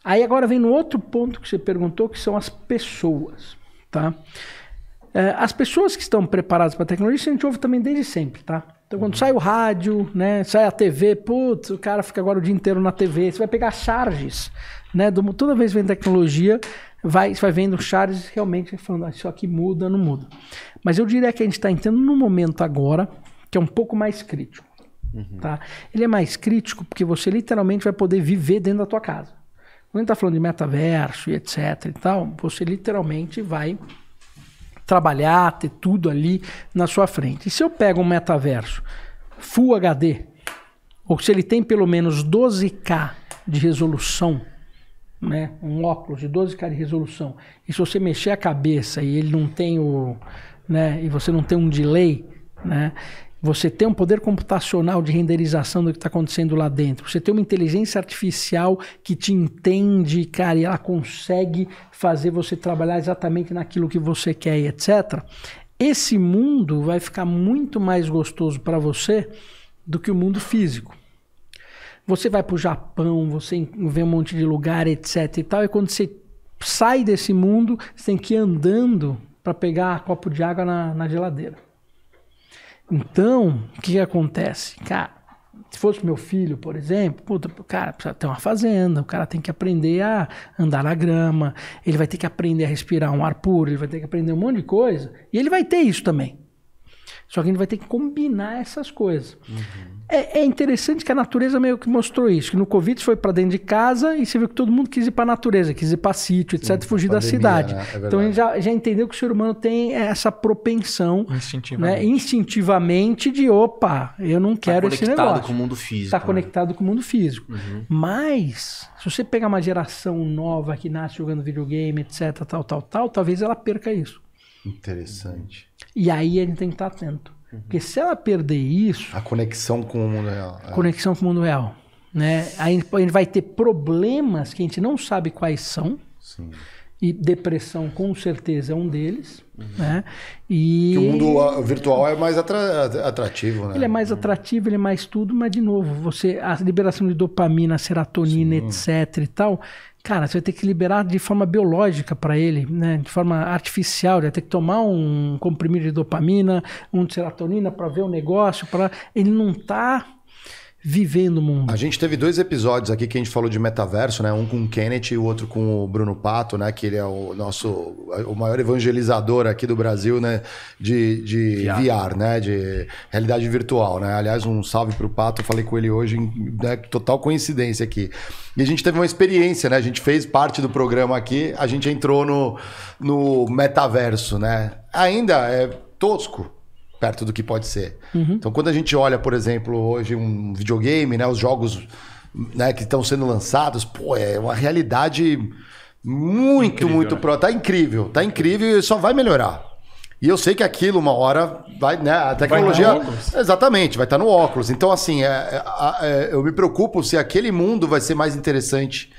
Aí agora vem no outro ponto que você perguntou, que são as pessoas, tá? As pessoas que estão preparadas para a tecnologia, isso a gente ouve também desde sempre, tá? Então quando sai o rádio, né, sai a TV, putz, o cara fica agora o dia inteiro na TV, você vai pegar charges, né? Toda vez que vem tecnologia, você vai vendo charges realmente falando, isso aqui muda, não muda. Mas eu diria que a gente está entrando num momento agora que é um pouco mais crítico, tá? Ele é mais crítico porque você literalmente vai poder viver dentro da tua casa. Quando a gente está falando de metaverso e etc e tal, você literalmente vai trabalhar, ter tudo ali na sua frente. E se eu pego um metaverso Full HD, ou se ele tem pelo menos 12K de resolução, né, um óculos de 12K de resolução, e se você mexer a cabeça e ele não tem né, e você não tem um delay, né, você tem um poder computacional de renderização do que está acontecendo lá dentro. Você tem uma inteligência artificial que te entende, cara, e ela consegue fazer você trabalhar exatamente naquilo que você quer, e etc. Esse mundo vai ficar muito mais gostoso para você do que o mundo físico. Você vai para o Japão, você vê um monte de lugar, etc. e tal, e quando você sai desse mundo, você tem que ir andando para pegar um copo de água na geladeira. Então, o que acontece? Cara, se fosse meu filho, por exemplo, puta, o cara precisa ter uma fazenda, o cara tem que aprender a andar na grama, ele vai ter que aprender a respirar um ar puro, ele vai ter que aprender um monte de coisa, e ele vai ter isso também. Só que a gente vai ter que combinar essas coisas. É interessante que a natureza meio que mostrou isso, que no Covid foi para dentro de casa e você viu que todo mundo quis ir para a natureza, quis ir para sítio, etc, e fugir da cidade. Né? Então a gente já entendeu que o ser humano tem essa propensão instintivamente de, opa, eu não quero esse negócio. Está conectado com o mundo físico. Está conectado com o mundo físico. Mas, se você pegar uma geração nova que nasce jogando videogame, etc, tal, talvez ela perca isso. Interessante. E aí a gente tem que estar atento. Porque se ela perder isso... A conexão com o mundo real. Conexão com o mundo real. Né? Aí a gente vai ter problemas que a gente não sabe quais são. Sim. E depressão, com certeza, é um deles. Né? E... Que o mundo virtual é mais atrativo, né? Ele é mais atrativo, ele é mais tudo, mas, de novo, a liberação de dopamina, serotonina, etc e tal... Cara, você vai ter que liberar de forma biológica para ele, né? De forma artificial. Vai ter que tomar um comprimido de dopamina, um de serotonina para ver o negócio. Ele não está vivendo o mundo. A gente teve 2 episódios aqui que a gente falou de metaverso, né? Um com o Kenneth e o outro com o Bruno Pato, né? Que ele é o maior evangelizador aqui do Brasil, né? De VR, né? De realidade virtual, né? Aliás, um salve pro Pato. Eu falei com ele hoje, né? Total coincidência aqui. E a gente teve uma experiência, né? A gente fez parte do programa aqui, a gente entrou no metaverso, né? Ainda é tosco perto do que pode ser. Então, quando a gente olha, por exemplo, hoje um videogame, né? Os jogos, né, que estão sendo lançados, pô, é uma realidade muito tá incrível e só vai melhorar. E eu sei que aquilo, uma hora, vai, né? A tecnologia... Vai óculos. Exatamente, vai estar no óculos. Então, assim, eu me preocupo se aquele mundo vai ser mais interessante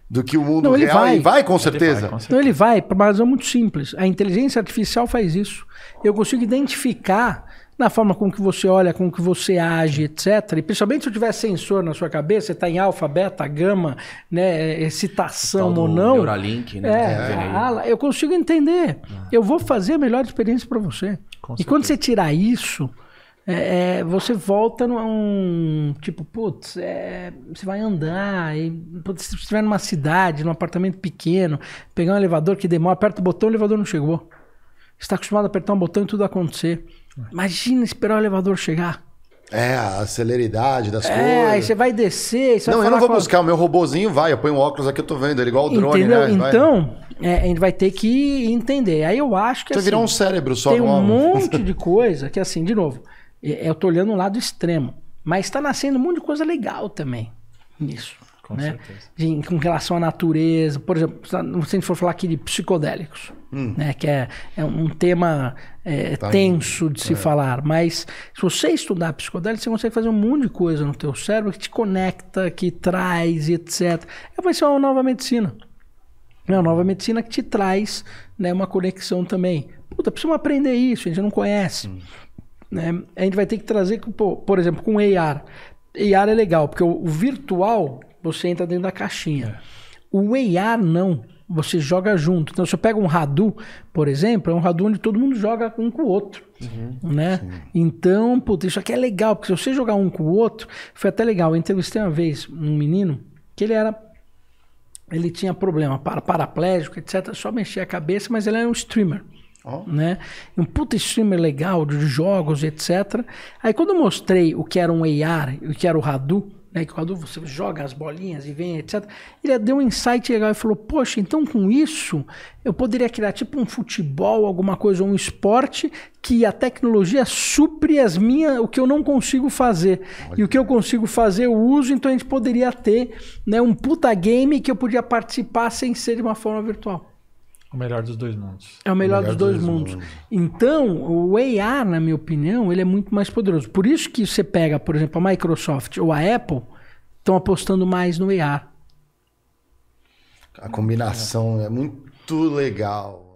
do que o mundo real. Ele vai, com certeza. Não, ele vai, por uma razão muito simples. A inteligência artificial faz isso. Eu consigo identificar na forma com que você olha, com que você age, etc. E principalmente se eu tiver sensor na sua cabeça, você está em alfa, beta, gama, né, excitação ou não. Neuralink, né? Eu consigo entender. Eu vou fazer a melhor experiência para você. E quando você tirar isso, você volta num tipo, putz, você vai andar, e, putz, se você estiver numa cidade, num apartamento pequeno, pegar um elevador que demora, aperta o botão, o elevador não chegou. Você está acostumado a apertar um botão e tudo acontecer. Imagina esperar o elevador chegar. A celeridade das coisas. Aí você vai descer... Você vai eu não vou buscar, o meu robozinho vai, eu ponho o óculos aqui, eu tô vendo, ele igual o drone, né? Então, a gente vai ter que entender. Aí eu acho que você virar um cérebro só. Tem um monte de coisa que, assim, de novo, eu tô olhando um lado extremo, mas está nascendo um monte de coisa legal também nisso. Com certeza. Com relação à natureza, por exemplo, se a gente for falar aqui de psicodélicos, né, que é um tema tenso de se falar, mas se você estudar psicodélicos, você consegue fazer um monte de coisa no teu cérebro que te conecta, que traz, etc. Vai ser uma nova medicina. Uma nova medicina que te traz, né, uma conexão também. Puta, precisamos aprender isso, a gente não conhece. Né? A gente vai ter que trazer, por exemplo, com AR. AR é legal, porque o virtual... Você entra dentro da caixinha. O AR não. Você joga junto. Então, se eu pego um Radu, por exemplo, é um Radu onde todo mundo joga um com o outro. Né? Então, puta, isso aqui é legal, porque se você jogar um com o outro, foi até legal. Eu entrevistei uma vez um menino que ele tinha problema paraplégico, etc. Só mexia a cabeça, mas ele era um streamer. Né? Um puta streamer legal de jogos, etc. Aí quando eu mostrei o que era um AR e o que era o Radu, né, que o Radu você joga as bolinhas e vem, etc. Ele deu um insight legal e falou, poxa, então com isso eu poderia criar tipo um futebol, alguma coisa, um esporte que a tecnologia supre o que eu não consigo fazer. E o que eu consigo fazer eu uso, então a gente poderia ter, né, um puta game que eu podia participar sem ser de uma forma virtual. O melhor dos dois mundos. É o melhor dos dois mundos. Então, o AR, na minha opinião, ele é muito mais poderoso. Por isso que você pega, por exemplo, a Microsoft ou a Apple, estão apostando mais no AR. A combinação é muito legal.